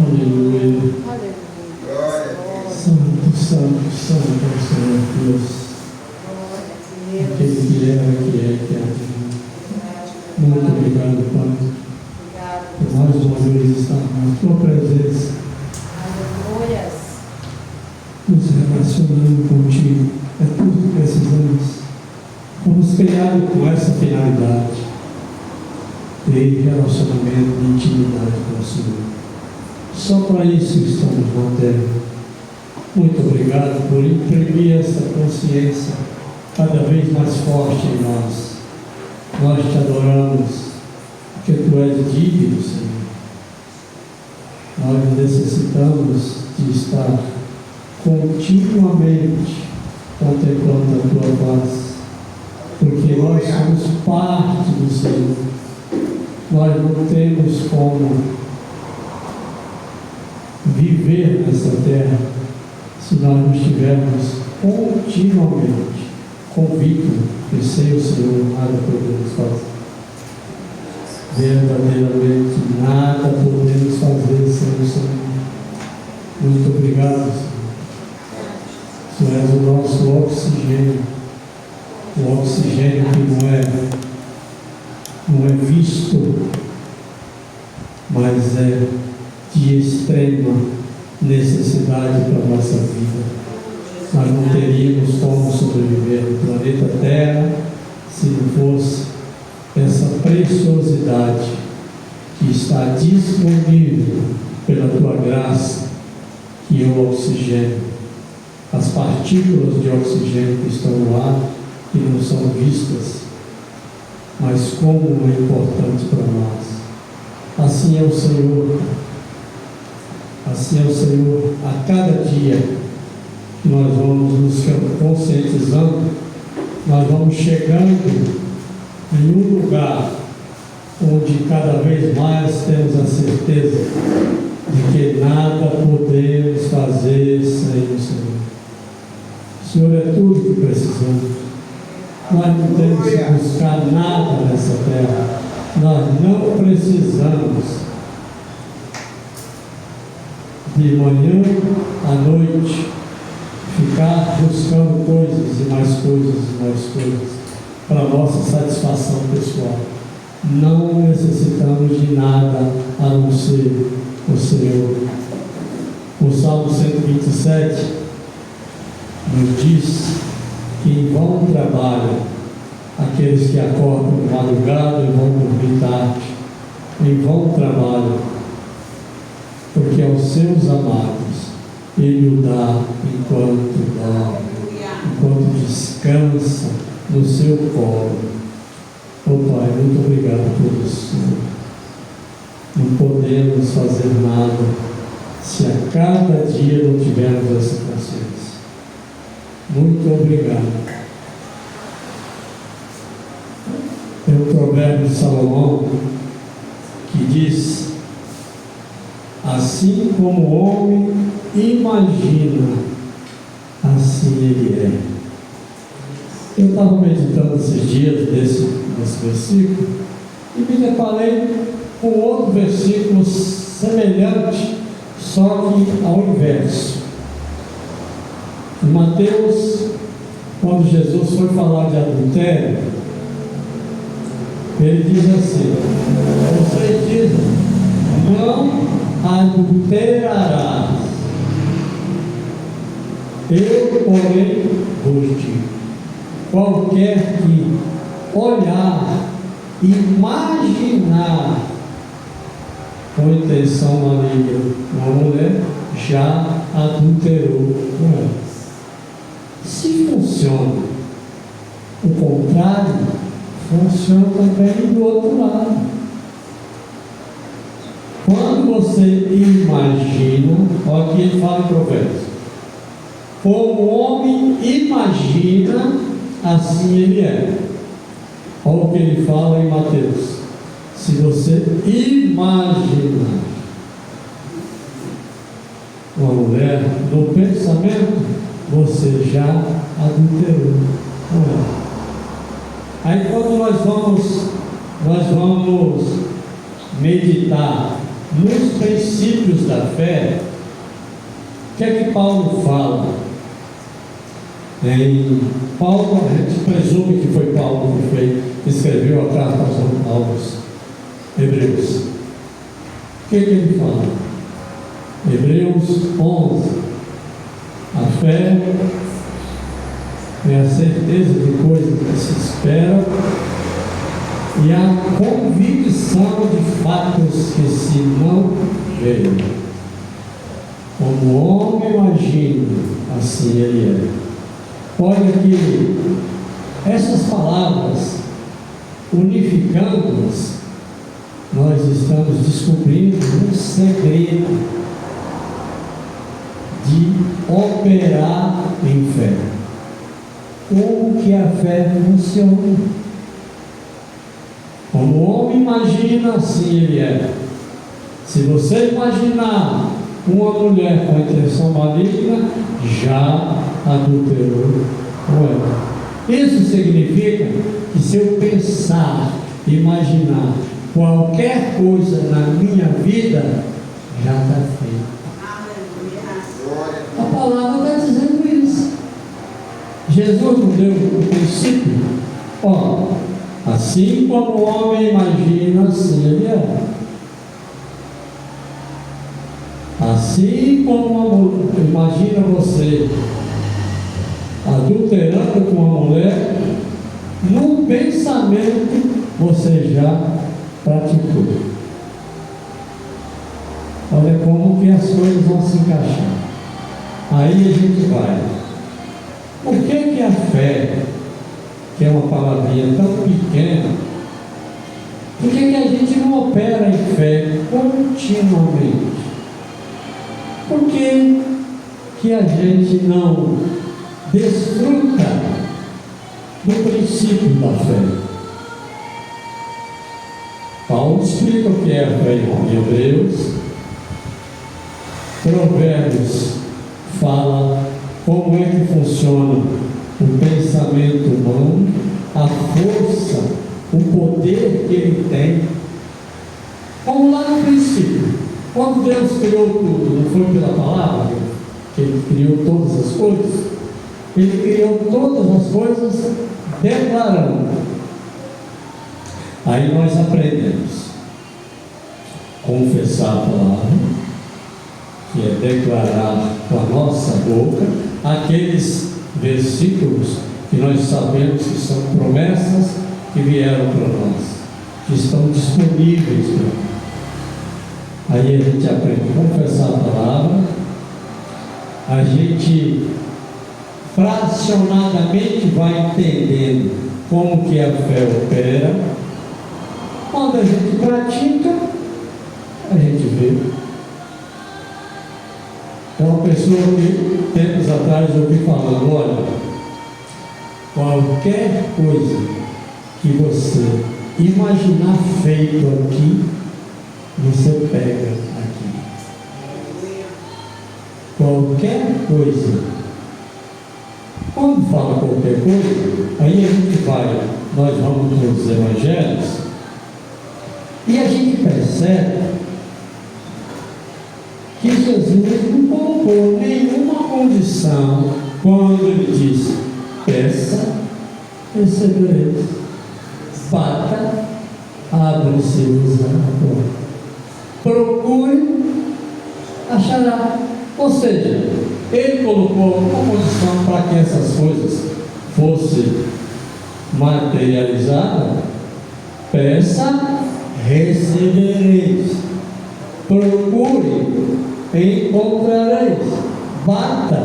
Aleluia. Santo, santo, santo é o Senhor Deus. Aquele que era, que é. Muito obrigado, Pai, por mais uma vez estar na Tua presença, nos relacionando contigo. É tudo que precisamos. Fomos criados com essa finalidade, ter relacionamento de intimidade com o Senhor. Só para isso estamos na terra. Muito obrigado por imprimir essa consciência cada vez mais forte em nós. Nós te adoramos, porque Tu és digno, Senhor. Nós necessitamos de estar continuamente contemplando a Tua face, porque nós somos parte do Senhor. Nós não temos como viver nessa terra se nós não estivermos continuamente convictos que sem o Senhor nada podemos fazer. Verdadeiramente nada podemos fazer sem o Senhor. Muito obrigado, Senhor. Tu és o nosso oxigênio, o oxigênio que não é visto, mas é de extrema necessidade para a nossa vida. Nós não teríamos como sobreviver no planeta Terra se não fosse essa preciosidade que está disponível pela Tua graça, que é o oxigênio. As partículas de oxigênio que estão no ar, que não são vistas, mas como é importante para nós. Assim é o Senhor. Assim é o Senhor. A cada dia que nós vamos nos conscientizando, nós vamos chegando em um lugar onde cada vez mais temos a certeza de que nada podemos fazer sem o Senhor. O Senhor é tudo que precisamos. Nós não temos que buscar nada nessa terra. Nós não precisamos de manhã à noite ficar buscando coisas e mais coisas e mais coisas para a nossa satisfação pessoal. Não necessitamos de nada a não ser o Senhor. O Salmo 127 nos diz que em vão trabalham aqueles que acordam de madrugada e vão dormir tarde. Em vão trabalham, porque aos seus amados Ele o dá enquanto dorme, enquanto descansa no seu colo. Oh Pai, muito obrigado por isso. Não podemos fazer nada se a cada dia não tivermos essa consciência. Muito obrigado. Tem o provérbio de Salomão que diz: assim como o homem imagina, assim ele é. Eu estava meditando esses dias nesse versículo e me deparei com outro versículo semelhante, só que ao inverso. Em Mateus, quando Jesus foi falar de adultério, ele diz assim: vocês dizem, não adulterarás. Eu, porém, vos digo: qualquer que olhar, imaginar com intenção maligna uma mulher, já adulterou com ela. Se funciona o contrário, funciona também do outro lado. Quando você imagina, olha aqui ele fala em Provérbios: como o homem imagina, assim ele é. Olha o que ele fala em Mateus: se você imaginar uma mulher no pensamento, você já adulterou com ela. Aí quando nós vamos meditar nos princípios da fé, o que é que Paulo fala? Paulo, a gente presume que foi Paulo que escreveu a carta aos Hebreus. O que ele fala? Hebreus 11. A fé é a certeza de coisas que se esperam e a convicção de fatos que se não veem. Como o homem imagina, assim ele é. Olha que essas palavras, unificando-as, nós estamos descobrindo um segredo de operar em fé. Como que a fé funciona? Como o homem imagina, assim ele é. Se você imaginar uma mulher com intenção maligna, já adulterou com ela. Isso significa que se eu pensar, imaginar qualquer coisa na minha vida, já está feito. A palavra está dizendo isso. Jesus nos deu o princípio. Ó, assim como o homem imagina, assim ele é. Assim como imagina você adulterando com uma mulher, no pensamento você já praticou. Olha como que as coisas vão se encaixar. Aí a gente vai. Por que a fé, que é uma palavrinha tão pequena, por que a gente não opera em fé continuamente? Por que a gente não desfruta do princípio da fé? Paulo explica o que é a fé em Hebreus. Provérbios fala como é que funciona o pensamento humano, a força, o poder que ele tem. Vamos lá no princípio. Quando Deus criou tudo, não foi pela palavra que Ele criou todas as coisas? Ele criou todas as coisas declarando. Aí nós aprendemos confessar a palavra, que é declarar com a nossa boca aqueles versículos que nós sabemos que são promessas que vieram para nós, que estão disponíveis para nós. Aí a gente aprende a confessar a palavra, a gente fracionadamente vai entendendo como que a fé opera. Quando a gente pratica, a gente vê. É uma pessoa que tempos atrás eu ouvi falando, olha, qualquer coisa que você imaginar feito aqui, você pega aqui. Qualquer coisa. Quando fala qualquer coisa, aí a gente vai, nós vamos nos evangelhos, e a gente percebe que Jesus não colocou nenhuma condição quando ele disse: peça, recebereis, bata, abre-se-vos a porta. Procure, achará. Ou seja, ele colocou uma condição para que essas coisas fossem materializadas. Peça, recebereis. Procure, encontrareis. Bata,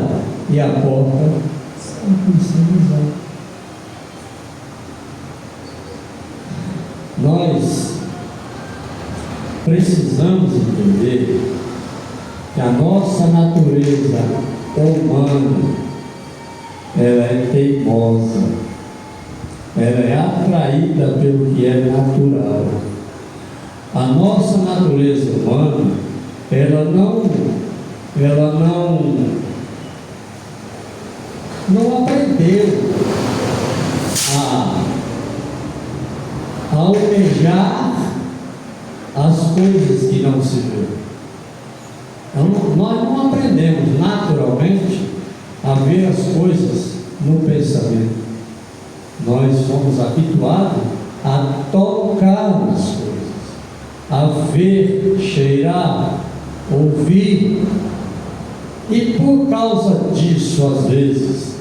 e a porta será. Nós precisamos entender que a nossa natureza humana, ela é teimosa, ela é atraída pelo que é natural. A nossa natureza humana, ela não aprendeu a almejar as coisas que não se vê. Então, nós não aprendemos naturalmente a ver as coisas no pensamento. Nós somos habituados a tocar as coisas, a ver, cheirar, ouvir. E por causa disso, às vezes,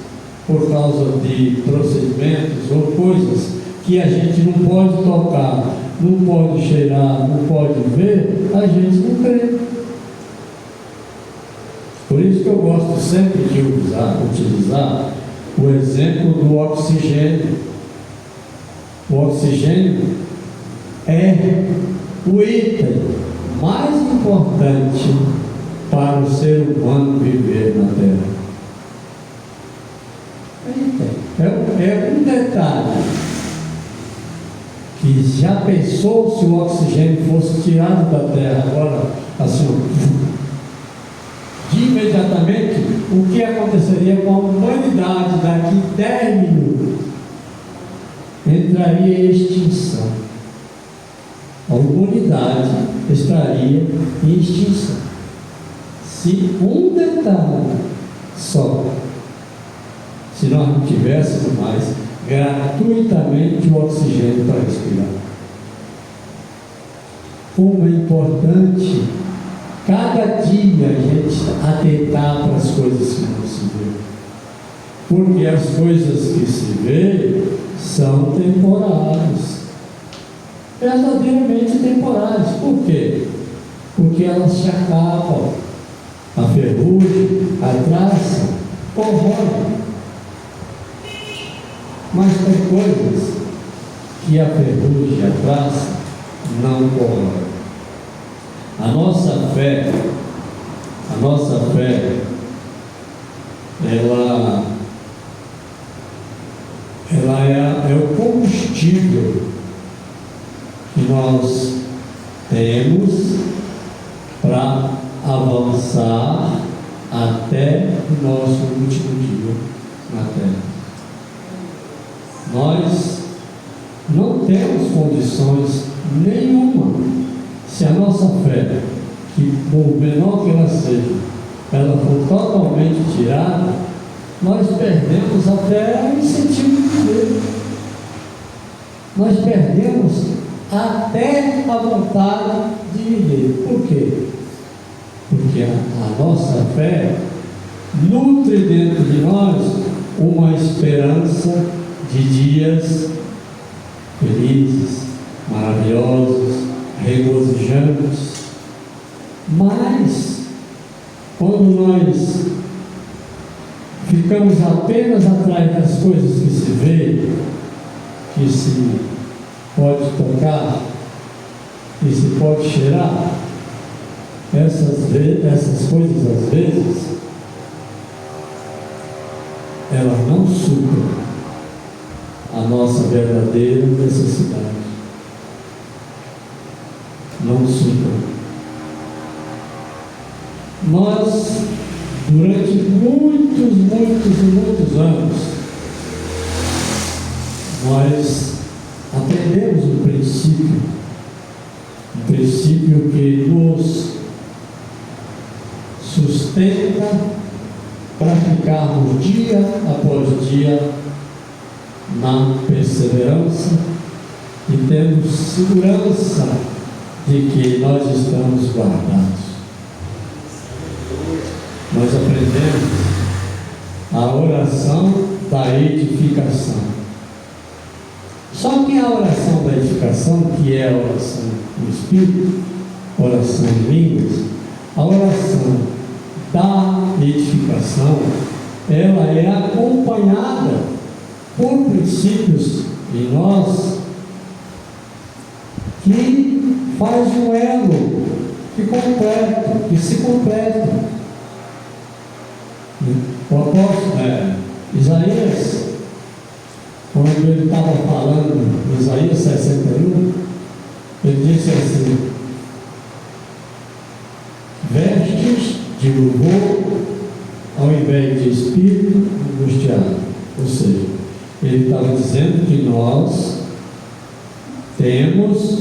por causa de procedimentos ou coisas que a gente não pode tocar, não pode cheirar, não pode ver, a gente não crê. Por isso que eu gosto sempre de utilizar o exemplo do oxigênio. O oxigênio é o item mais importante para o ser humano viver na Terra. É um detalhe que já pensou se o oxigênio fosse tirado da Terra agora, assim, de imediatamente, o que aconteceria com a humanidade daqui 10 minutos? Entraria em extinção. A humanidade estaria em extinção. Se um detalhe só, se nós não tivéssemos mais gratuitamente o oxigênio para respirar. Como é importante cada dia a gente atentar para as coisas que não se vê. Porque as coisas que se vê são temporárias. Verdadeiramente temporárias. Por quê? Porque elas se acabam. A ferrugem, a traça, corrói. Mas tem coisas que a ferrugem e a traça não corrói. A nossa fé, ela é o combustível que nós temos para avançar até o nosso último dia na Terra. Nós não temos condições nenhuma, se a nossa fé, que por menor que ela seja, ela for totalmente tirada, nós perdemos até o incentivo de viver. Nós perdemos até a vontade de viver. Por quê? Porque a nossa fé nutre dentro de nós uma esperança de dias felizes, maravilhosos, regozijantes. Mas quando nós ficamos apenas atrás das coisas que se vê, que se pode tocar, que se pode cheirar, essas coisas às vezes elas não supram a nossa verdadeira necessidade. Não supram. Nós, durante muitos anos, nós aprendemos um princípio que nos sustenta para ficarmos dia após dia na perseverança e tendo segurança de que nós estamos guardados. Nós aprendemos a oração da edificação. Só que a oração da edificação, que é a oração do Espírito, oração em línguas, a oração da edificação, ela é acompanhada por princípios em nós que faz um elo que se completa. O apóstolo Isaías, quando ele estava falando em Isaías 61, ele disse assim: vestes de louvor ao invés de espírito angustiado. Ou seja, ele estava dizendo que nós temos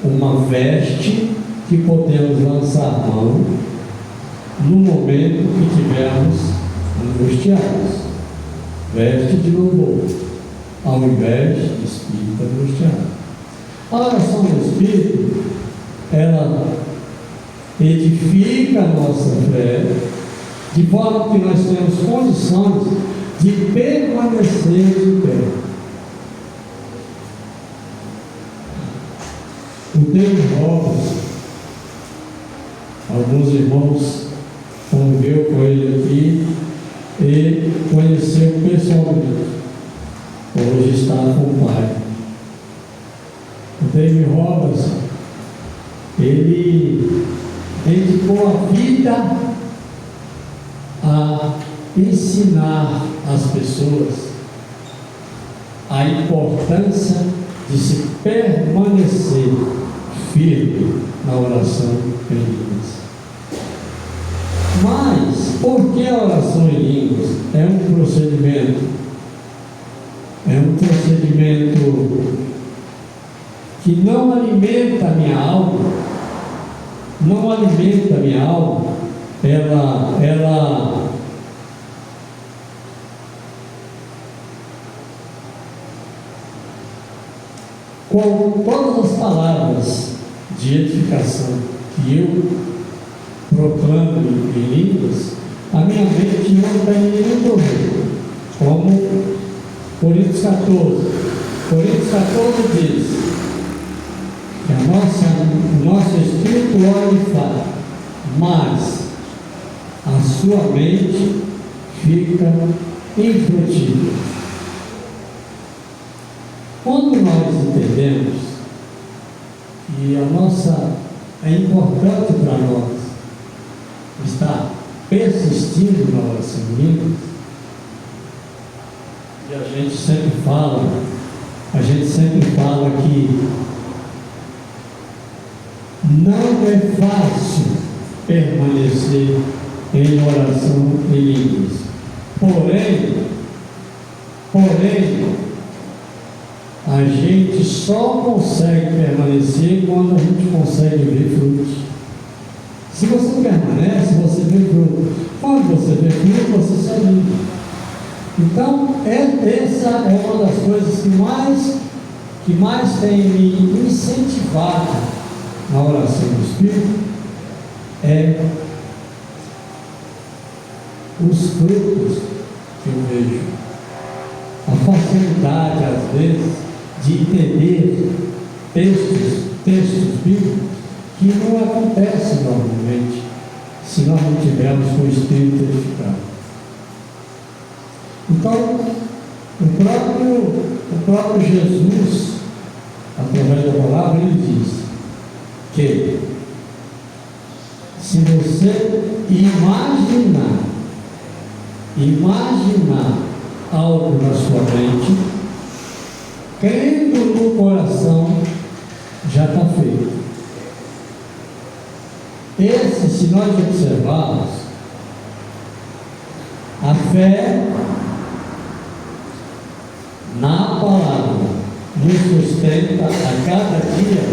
uma veste que podemos lançar mão no momento que estivermos angustiados. Veste de louvor, ao invés de espírito angustiado. A oração do Espírito, ela edifica a nossa fé, de forma que nós temos condições de permanecer de pé. O David Roberts, alguns irmãos conviveu com ele aqui e conheceu pessoalmente. Hoje está com o pai. O David Roberts, ele dedicou a vida a ensinar as pessoas a importância de se permanecer firme na oração em línguas. Mas, por que a oração em línguas é um procedimento? É um procedimento que não alimenta a minha alma, não alimenta a minha alma, ela com todas as palavras de edificação que eu proclamo em línguas, a minha mente não tem nenhum proveito. Como Coríntios 14. Coríntios 14 diz que o nosso espírito ora e fala, mas a sua mente fica infrutífera. Quando nós entendemos que é importante para nós estar persistindo na oração em línguas, e a gente sempre fala que não é fácil permanecer em oração em línguas. Porém, a gente só consegue permanecer quando a gente consegue ver frutos. Se você permanece, você vê frutos. Quando você vê frutos, você sai livre. Então, essa é uma das coisas que mais tem me incentivado na oração do Espírito, é os frutos que eu vejo. A facilidade, às vezes, de entender textos bíblicos que não acontece normalmente se nós não tivermos com o Espírito edificado. Então, o próprio Jesus, através da palavra, ele diz que se você imaginar algo na sua mente, crendo no coração, já está feito. Se nós observarmos, a fé na palavra nos sustenta a cada dia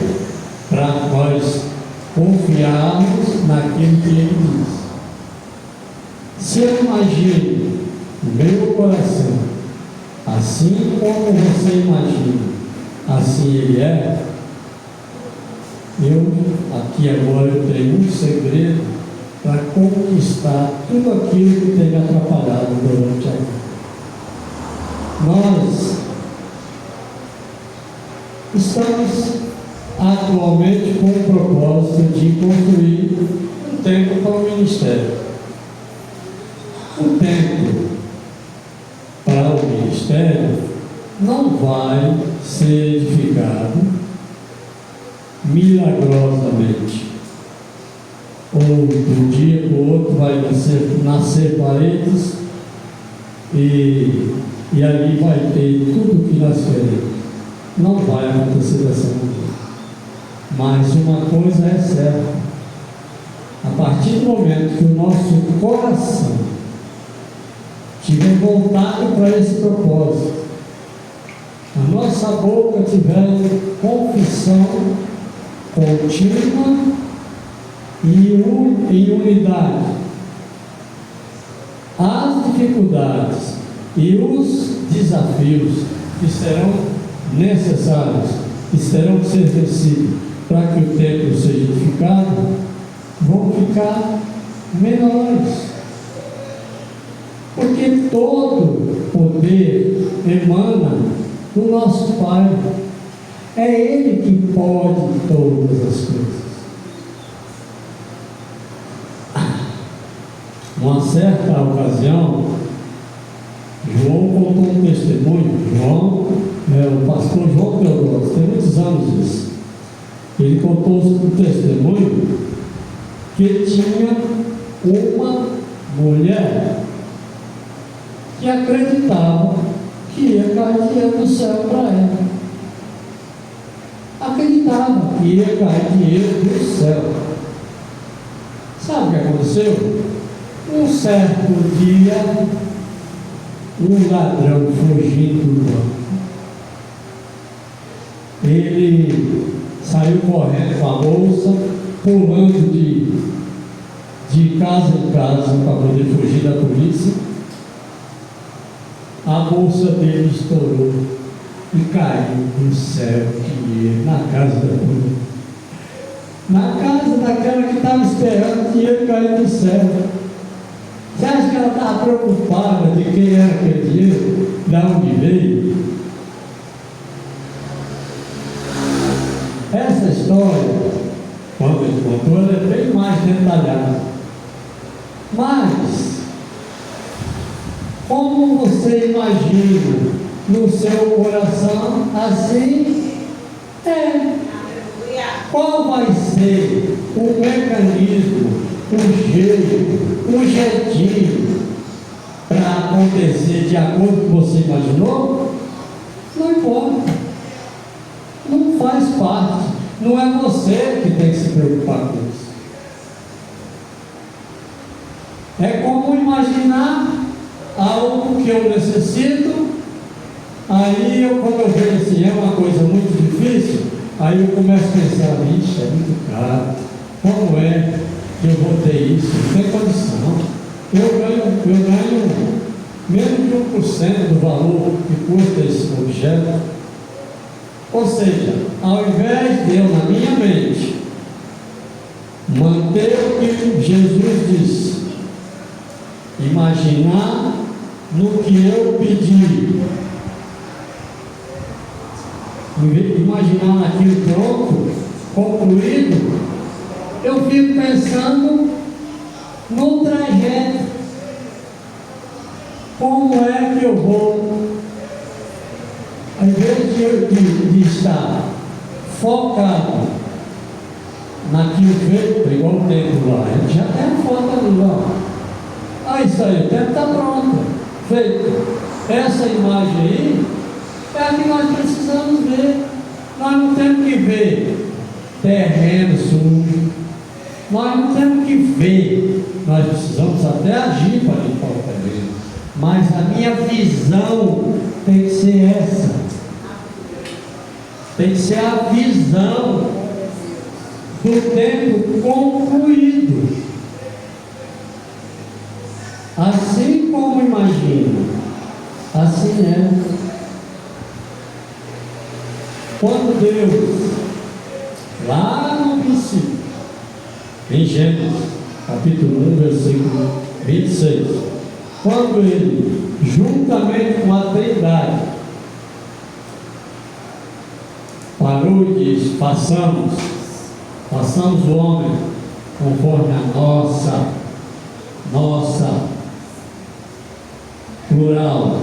para nós confiarmos naquilo que ele diz. Se eu imagino no meu coração, assim como você imagina, assim ele é, aqui agora eu tenho um segredo para conquistar tudo aquilo que tem me atrapalhado durante a vida. Nós estamos atualmente com o propósito de construir um templo para o ministério. O templo para o ministério não vai ser edificado milagrosamente, ou de um dia para o outro vai nascer paredes e ali vai ter tudo o que nós queremos. Não vai acontecer dessa maneira. Mas uma coisa é certa: a partir do momento que o nosso coração estiver voltado para esse propósito, a nossa boca tiver confissão contínua em unidade as dificuldades e os desafios que serão necessários, que terão que ser vencidos para que o templo seja edificado, vão ficar menores. Porque todo poder emana do nosso Pai. É Ele que pode todas as coisas. Numa certa ocasião, João contou um testemunho. O pastor João Teodoro, tem muitos anos isso. Ele contou um testemunho que tinha uma mulher que acreditava que ia cair dinheiro do céu para ela. Acreditava que ia cair dinheiro do céu. Sabe o que aconteceu? Um certo dia, um ladrão fugindo do banco. Ele saiu correndo com a bolsa, pulando de casa em casa para poder fugir da polícia. A bolsa dele estourou e caiu do céu, dinheiro na casa da polícia. Na casa daquela que estava esperando o dinheiro cair do céu. Você acha que ela estava preocupada de quem era aquele dinheiro? De onde veio? Essa história, quando ele contou, ela é bem mais detalhada. Mas, como você imagina no seu coração, assim é. Qual vai ser o mecanismo, o jeito, o jeitinho para acontecer de acordo com o que você imaginou? Não importa. Não faz parte. Não é você que tem que se preocupar com isso. É como imaginar algo que eu necessito. Aí quando eu vejo assim, é uma coisa muito difícil, aí eu começo a pensar, vixe, é muito caro. Como é que eu vou ter isso? Não tem condição. Eu ganho menos de 1% do valor que custa esse objeto. Ou seja, ao invés de eu, na minha mente, manter o que Jesus disse, imaginar no que eu pedi, imaginar naquilo pronto, concluído, eu fico pensando no trajeto. Como é que eu vou, ao invés de estar focado naquilo feito, igual o templo lá, a gente já tem a foto ali, ó. Isso aí, o templo está pronto, feito. Essa imagem aí é a que nós precisamos ver. Nós não temos que ver terreno sujo, nós não temos que ver, nós precisamos até agir para limpar o terreno, mas a minha visão tem que ser essa, tem que ser a visão do tempo concluído. Assim como imagino, assim é. Quando Deus, lá no princípio, em Gênesis, capítulo 1, versículo 26, quando Ele, juntamente com a Trindade, parou e disse, façamos o homem conforme a nossa, plural,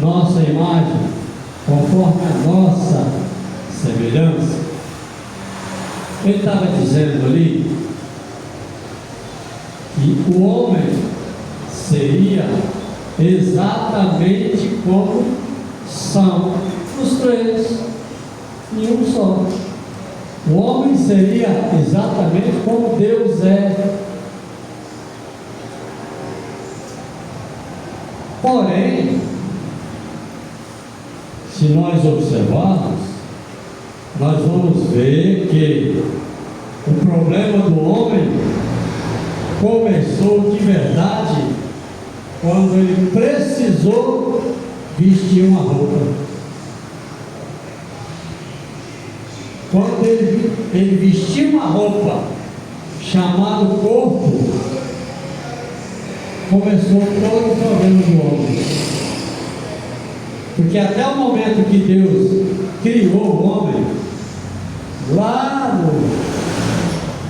nossa imagem, conforme a nossa semelhança. Ele estava dizendo ali que o homem seria exatamente como são os três em um só. O homem seria exatamente como Deus é. Porém, se nós observarmos, nós vamos ver que O problema do homem começou de verdade quando ele precisou vestir uma roupa. Quando ele vestiu uma roupa chamada corpo, começou todo o problema do homem. Porque até o momento que Deus criou o homem, lá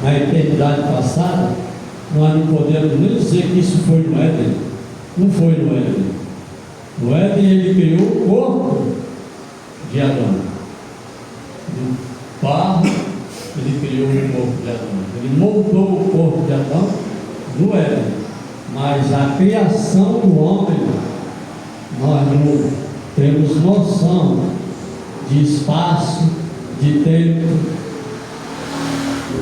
na eternidade passada, nós não podemos nem dizer que isso foi no Éden. Não foi no Éden. No Éden ele criou o corpo de Adão. De barro, ele criou o corpo de Adão. Ele moldou o corpo de Adão no Éden. Mas a criação do homem, nós não temos noção de espaço, de tempo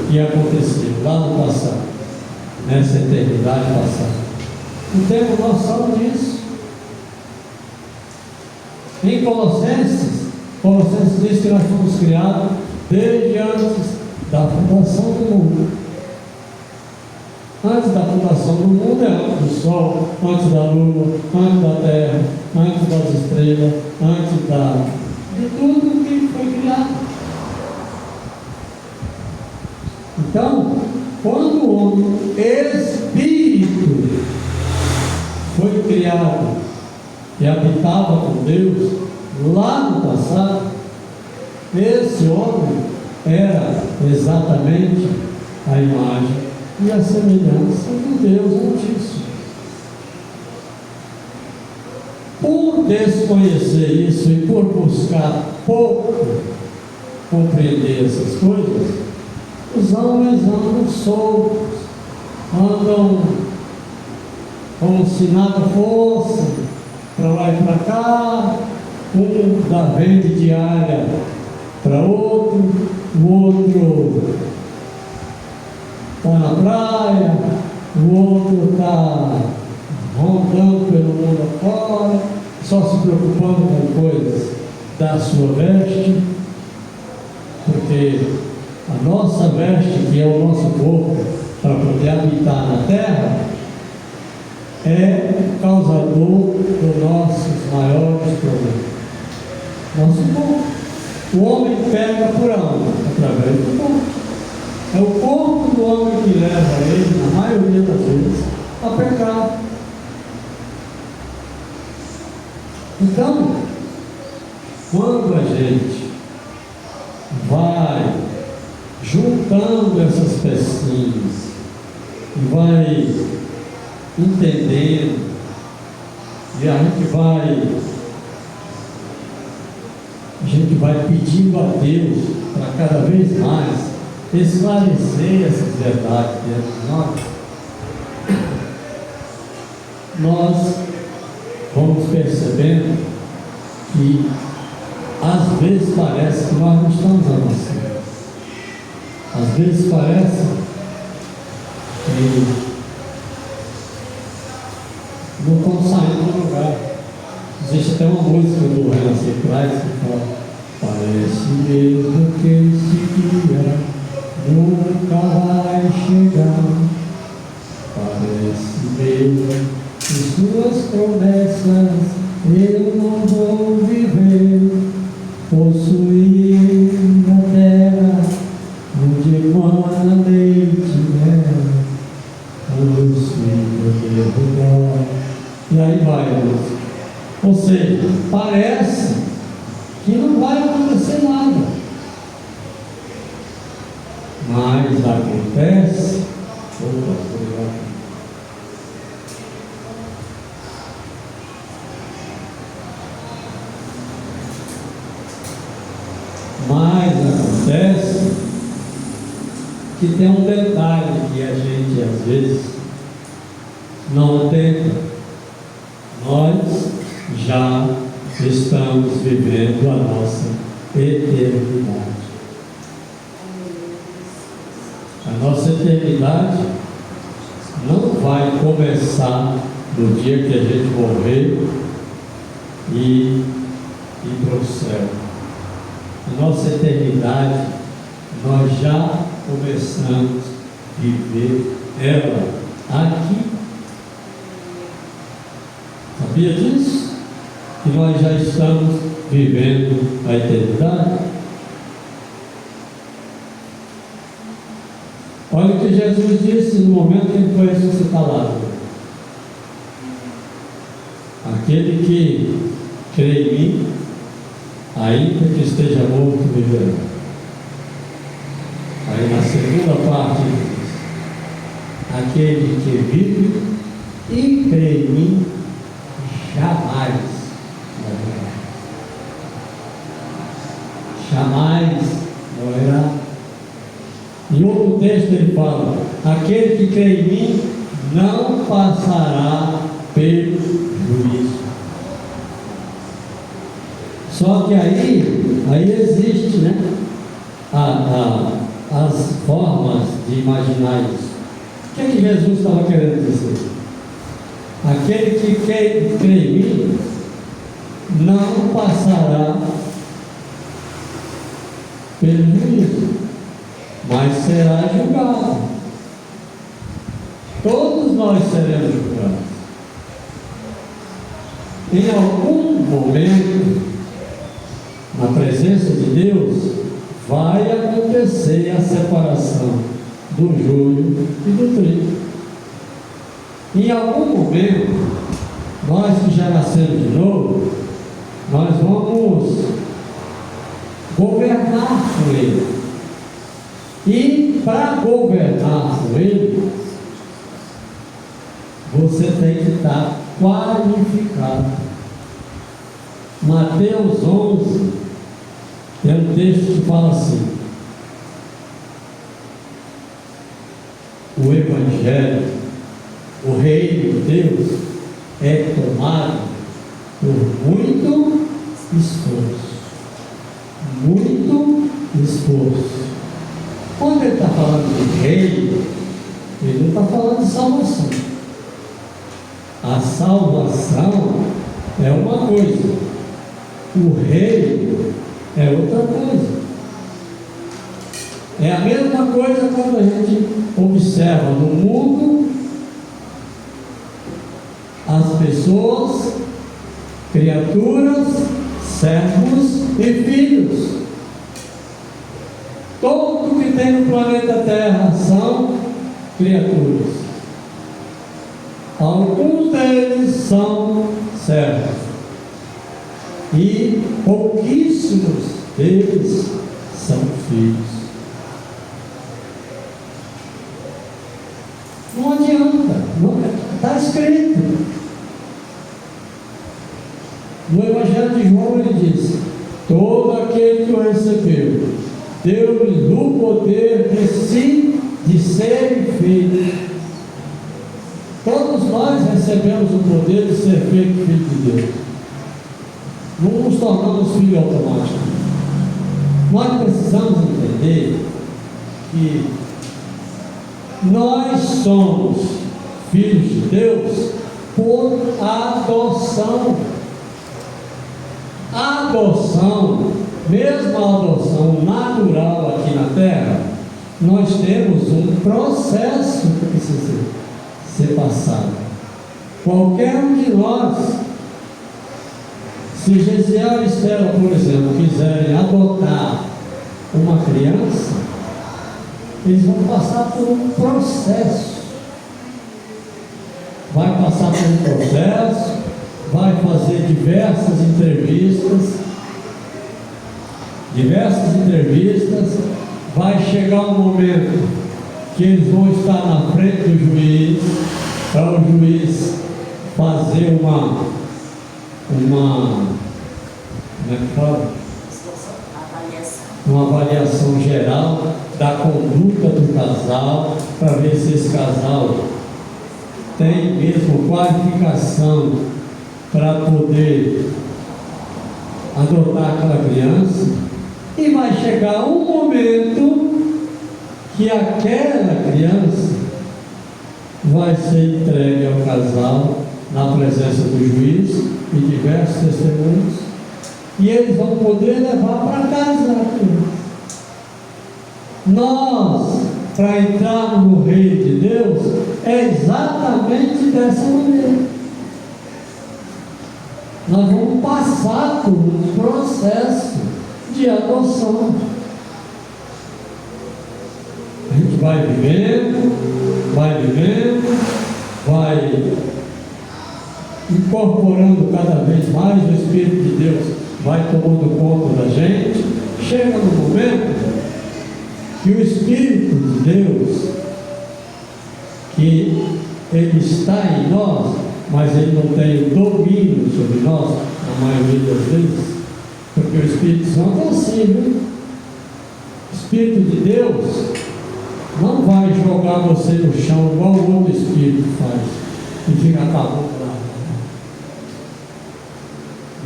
que aconteceu lá no passado, nessa eternidade passada. Não temos noção disso. Em Colossenses diz que nós fomos criados desde antes da fundação do mundo. Antes da fundação do mundo é antes do sol, antes da lua, antes da terra, antes das estrelas, antes de tudo que foi criado. Então, quando o homem espírito foi criado e habitava com Deus lá no passado, esse homem era exatamente a imagem e a semelhança do Deus Altíssimo. Por desconhecer isso e por buscar pouco compreender essas coisas, os homens andam soltos, andam como se nada fosse, para lá e para cá, um dá vende diária para outro, o outro está na praia, o outro está rondando pelo mundo afora, só se preocupando com coisas da sua veste, porque a nossa veste, que é o nosso corpo, para poder habitar na terra, é causador dos nossos maiores problemas. Nosso corpo. O homem pega por onde? Através do corpo. É o corpo do homem que leva ele, na maioria das vezes, a pecar. Então, quando a gente vai juntando essas pecinhas e vai entendendo, e a gente vai pedindo a Deus para cada vez mais esclarecer essas verdades dentro de nós vamos percebendo que às vezes parece que nós não estamos avançando. Às vezes parece que não estamos saindo do lugar. Existe até uma música do Renascer Price que fala: parece mesmo que esse dia nunca vai chegar. Parece mesmo que suas promessas eu não vou viver. Possuir a terra onde emana leite e mel, os filhos de lugar. E aí vai a música. Ou seja, parece que não vai acontecer nada, mas acontece. Mas acontece que tem um detalhe que a gente às vezes não atenta. Nós já estamos vivendo a nossa eternidade. A nossa eternidade não vai começar no dia que a gente morrer e ir para o céu. A nossa eternidade nós já começamos a viver ela aqui. Sabia disso? Que nós já estamos vivendo a eternidade? Olha o que Jesus disse no momento que ele foi ressuscitado. Aquele que crê em mim, ainda que esteja morto, viverá. Aí na segunda parte diz: aquele que vive e crê em mim, jamais morrerá. Jamais morrerá. Em outro texto ele fala: aquele que crê em mim não passará pelo juízo. Só que aí existe, né, as formas de imaginar isso. O que é que Jesus estava querendo dizer? Aquele que crê em mim não passará pelo juízo, mas será julgado. Todos nós seremos julgados. Em algum momento, na presença de Deus, vai acontecer a separação do joio e do trigo. Em algum momento, nós que já nascemos de novo, nós vamos governar com Ele. E para governar com Ele, você tem que estar qualificado. Mateus 11 é um texto que fala assim: o Evangelho, o reino de Deus é tomado por muito esforço. Muito esforço. Quando ele está falando de reino, ele não está falando de salvação. A salvação é uma coisa, o reino é outra coisa. É a mesma coisa quando a gente observa no mundo as pessoas, criaturas, servos e filhos. Tudo que tem no planeta Terra são criaturas. Alguns deles são servos e pouquíssimos deles são filhos. Não adianta, está escrito. No Evangelho de João ele diz: todo aquele que o recebeu, deu-lhe o poder de ser filho. Todos nós recebemos o poder de ser feito filho de Deus. Não nos tornamos filhos automáticos. Nós precisamos entender que nós somos filhos de Deus por adoção. A adoção, mesmo a adoção natural aqui na Terra, nós temos um processo que precisa ser passado. Qualquer um de nós, se Gesiel e Estela, por exemplo, quiserem adotar uma criança, eles vão passar por um processo. Vai passar por um processo, vai fazer diversas entrevistas, vai chegar um momento que eles vão estar na frente do juiz, para o juiz fazer como é que fala? Uma avaliação geral da conduta do casal, para ver se esse casal tem mesmo qualificação para poder adotar aquela criança. E vai chegar um momento que aquela criança vai ser entregue ao casal na presença do juiz e diversos testemunhos, e eles vão poder levar para casa a criança. Nós, para entrarmos no reino de Deus, é exatamente dessa maneira. Nós vamos passar por um processo de adoção. A gente vai vivendo, vai incorporando cada vez mais o Espírito de Deus, vai tomando conta da gente. Chega no momento que o Espírito de Deus, que Ele está em nós, mas Ele não tem o domínio sobre nós, a maioria das vezes, porque o Espírito Santo é assim, viu? O Espírito de Deus não vai jogar você no chão igual o outro Espírito faz e fica acabando lá.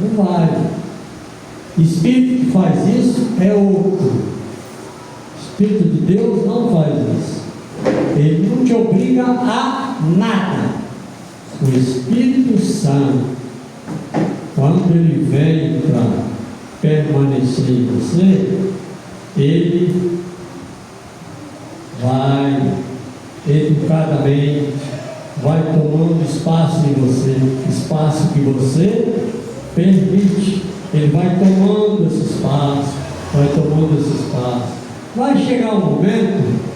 Não vai. O Espírito que faz isso é outro. O Espírito de Deus não faz isso. Ele não te obriga a nada. O Espírito Santo, quando ele vem para permanecer em você, ele vai educadamente, vai tomando espaço em você, espaço que você permite. Ele vai tomando esse espaço, vai chegar um momento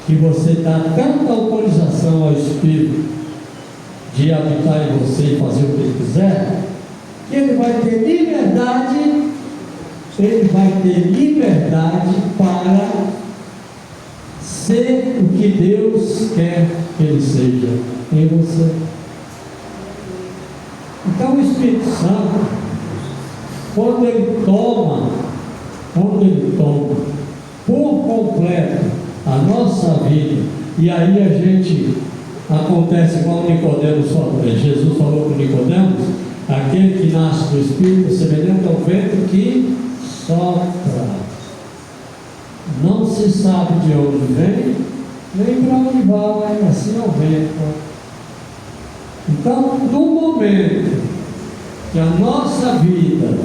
que você dá tanta autorização ao Espírito de habitar em você e fazer o que ele quiser, que ele vai ter liberdade para ser o que Deus quer que ele seja em você. Então o Espírito Santo, quando ele toma por completo a nossa vida, e aí a gente acontece igual Nicodemos falou. Jesus falou para Nicodemos: aquele que nasce do Espírito é semelhante ao vento que sopra. Não se sabe de onde vem, nem para onde vai, assim é o vento. Então, no momento que a nossa vida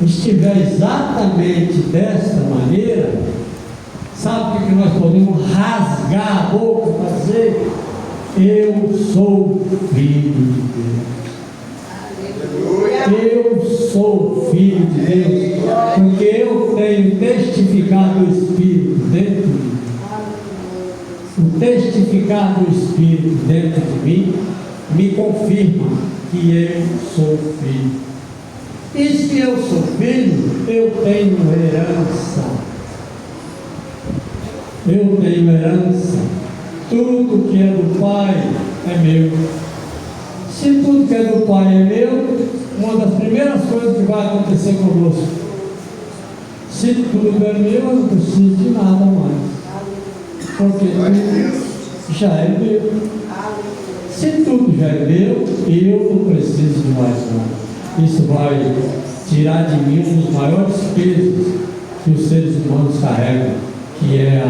estiver exatamente desta maneira, sabe o que nós podemos rasgar a boca para dizer? Eu sou filho de Deus. Eu sou filho de Deus, porque eu tenho testificado o Espírito dentro de mim. O testificar do Espírito dentro de mim me confirma que eu sou filho. E se eu sou filho, eu tenho herança. Eu tenho herança. Tudo que é do Pai é meu. Se tudo que é do Pai é meu, uma das primeiras coisas que vai acontecer conosco: se tudo é meu, eu não preciso de nada mais, porque tudo já é meu. Se tudo já é meu, eu não preciso de mais nada. Isso vai tirar de mim um dos maiores pesos que os seres humanos carregam, que é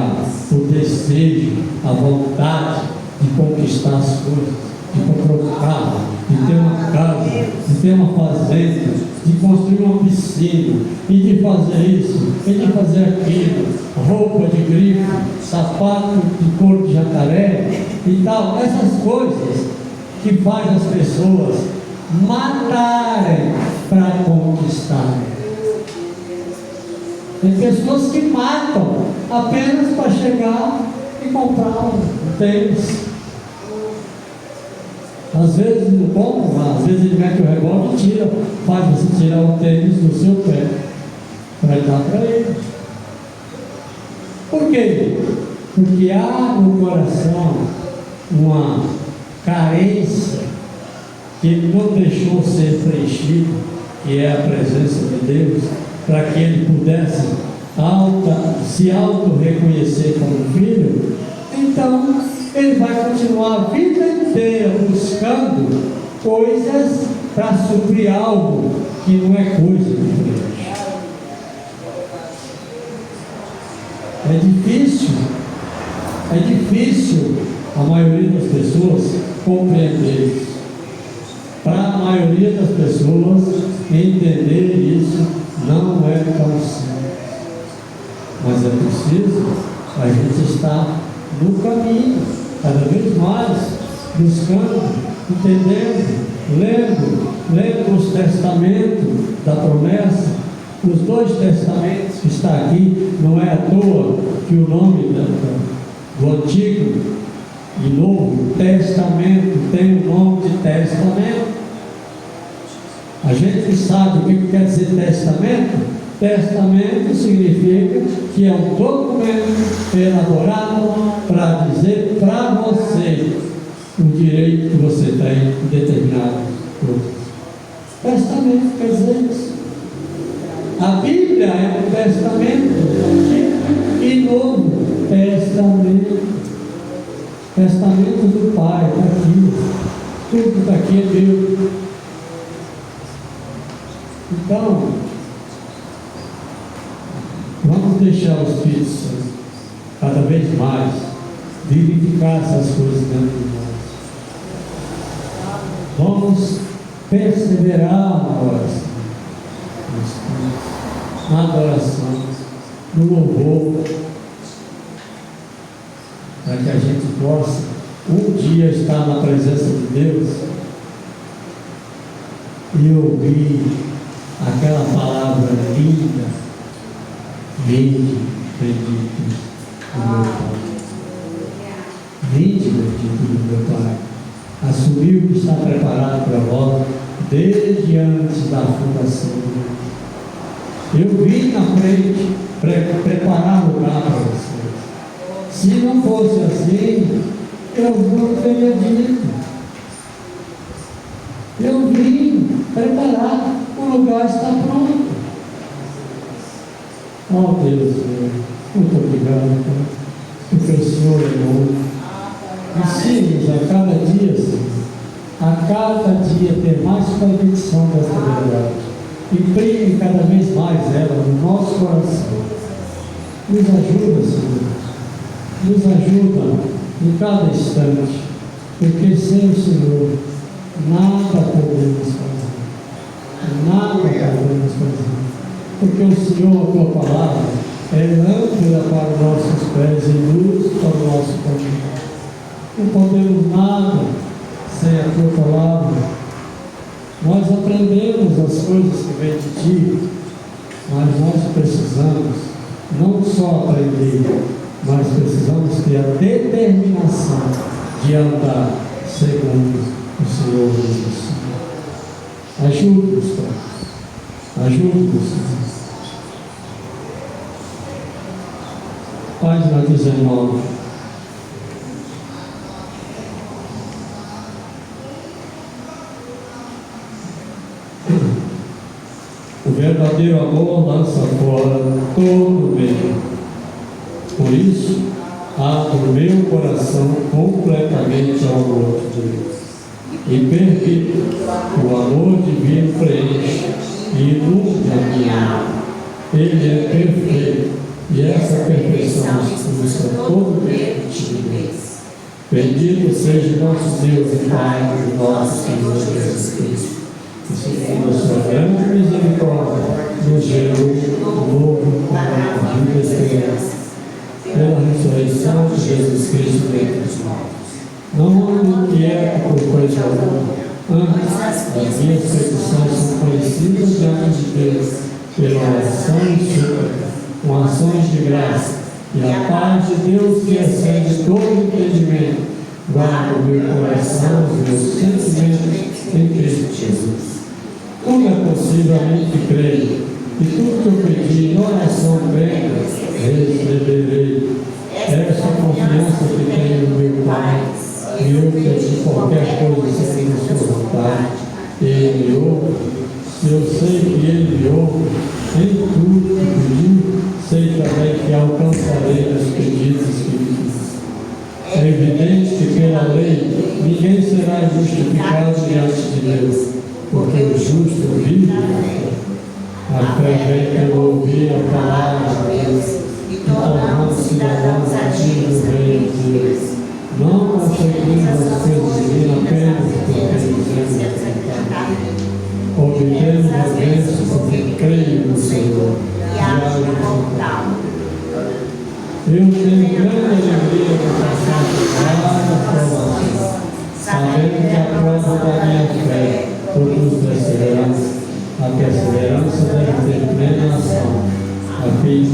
o desejo, a vontade de conquistar as coisas, de comprar um carro, de ter uma casa, de ter uma fazenda, de construir uma piscina, e de fazer isso, e de fazer aquilo, roupa de grife, sapato de couro de jacaré e tal. Essas coisas que fazem as pessoas matarem para conquistarem. Tem pessoas que matam apenas para chegar e comprar um tênis. Às vezes não compra, às vezes ele mete o revólver e faz você tirar o tênis do seu pé para dar para ele. Por quê? Porque há no coração uma carência que ele não deixou ser preenchido, que é a presença de Deus, para que ele pudesse se auto-reconhecer como filho. Então, ele vai continuar a vida inteira buscando coisas para suprir algo que não é coisa de Deus. É difícil a maioria das pessoas compreender isso. Para a maioria das pessoas entender isso não é tão simples. Mas é preciso A gente está no caminho, cada vez mais, buscando, entendendo, lendo os testamentos da promessa, os 2 testamentos que está aqui. Não é à toa que o nome do Antigo e Novo Testamento tem o nome de testamento. A gente sabe o que quer dizer testamento. Testamento significa que é um documento elaborado para dizer para você o direito que você tem em determinadas coisas. Testamento quer dizer isso. A Bíblia é um testamento Antigo e Novo Testamento. Testamento do Pai, está aqui. Tudo que está aqui é Deus. Então, vamos deixar o Espírito Santo cada vez mais vivificar essas coisas dentro de nós. Vamos perseverar na oração, na adoração, no louvor, para que a gente possa um dia estar na presença de Deus e ouvir aquela palavra linda: vinde, bendito do meu Pai. Vinde, bendito do meu Pai. Assumir o que está preparado para vós desde antes da fundação do mundo. Eu vim na frente preparar lugar para vocês. Se não fosse assim, eu não teria dito. Eu vim preparar, o lugar está pronto. Oh Deus, muito obrigado, porque o Senhor é bom. Ensine-nos a cada dia, Senhor, a cada dia ter mais convicção dessa verdade. Imprime cada vez mais ela no nosso coração. Nos ajuda, Senhor. Nos ajuda em cada instante, porque sem o Senhor nada podemos fazer. Nada podemos fazer. Porque o Senhor, a tua palavra, é lâmpada para os nossos pés e luz para o nosso caminho. Não podemos nada sem a tua palavra. Nós aprendemos as coisas que vêm de ti, mas nós precisamos não só aprender, mas precisamos ter a determinação de andar segundo o Senhor Jesus. Ajude-nos, Pai. Ajude-nos, Senhor. Página 19. O verdadeiro amor lança fora todo medo. Por isso, abro meu coração completamente ao amor de Deus e permito que o amor divino preenche e inunde a minha alma. Ele é perfeito e essa perfeição expulsa todo medo de timidez. Bendito seja nosso Deus e Pai de nosso Senhor Jesus Cristo, que segundo a sua grande misericórdia nos gerou um novo para a vida e esperança, pela ressurreição de Jesus Cristo dentre os mortos. Não me inquieto por coisa alguma, antes as minhas petições são conhecidas diante de Deus pela oração e súplica, com ações de graça, e a paz de Deus que excede todo entendimento guarda o meu coração, os meus sentimentos em Cristo Jesus. Como é possível a mim que creio, e tudo que eu pedi em oração crendo, receberei. Essa confiança que tenho no meu Pai, e eu pedi qualquer coisa segundo a sua vontade, Ele me ouve. Se eu sei que Ele me ouve, em tudo que pedi, sei também que alcançarei os pedidos que me fiz. É evidente que pela lei ninguém será justificado diante de Deus, porque o justo vive pela fé. A fé vem pelo ouvir a palavra de Deus e tornando cidadãos ativos do reino de Deus. Não conseguimos as coisas divinas apenas porque dizemos acreditar. Obtemos a bênção porque creio no Senhor e ajo como tal. Eu tenho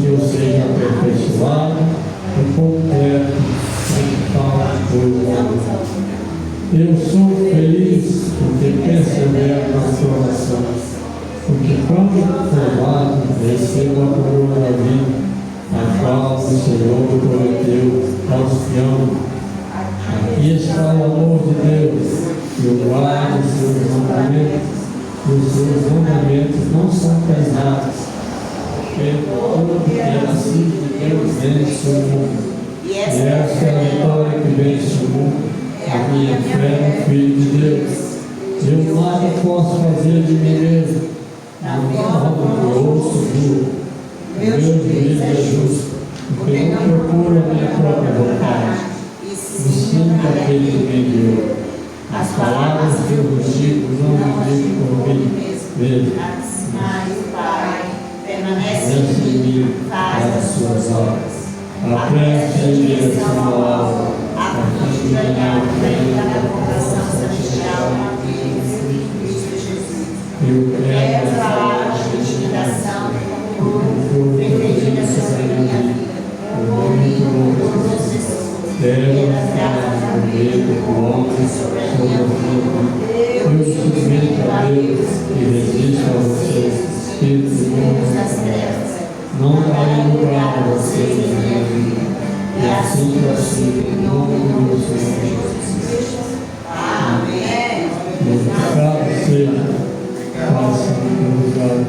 eu seja aperfeiçoado e completo em tal coisa. Eu sou feliz porque persevero na provação, porque quando provado recebo a coroa da vida, a qual o Senhor prometeu aos que amam. Aqui está o amor de Deus, eu guardo os seus mandamentos, e os seus mandamentos não são pesados, porque tudo que é nascido de Deus vence o mundo. E esta é a vitória que vence o mundo, a minha fé no Filho de Deus. Eu nada posso fazer de mim mesmo, na minha obra que ouço duro. Meu juízo é justo, porque não procuro a minha própria vontade, e sim daquele que me enviou. As palavras que eu vos digo não me digo por mim mesmo, mas o Pai permanece em mim, faz as suas obras. Apreste em direção ao alvo, a fim de ganhar o prêmio da conversão celestial em Cristo Jesus. Eu quero falar de intimidação como pretendida sobre a minha vida, por todas as pessoas, pelas graças da vida, o homem sobre a minha vida. Eu sujeito a Deus e resisto a vocês, espíritos de mundos das trevas. Não darei lugar a vocês na minha vida, e assim prossigo em nome do Senhor Jesus. Amém. Glorificado seja o Senhor. Obrigado.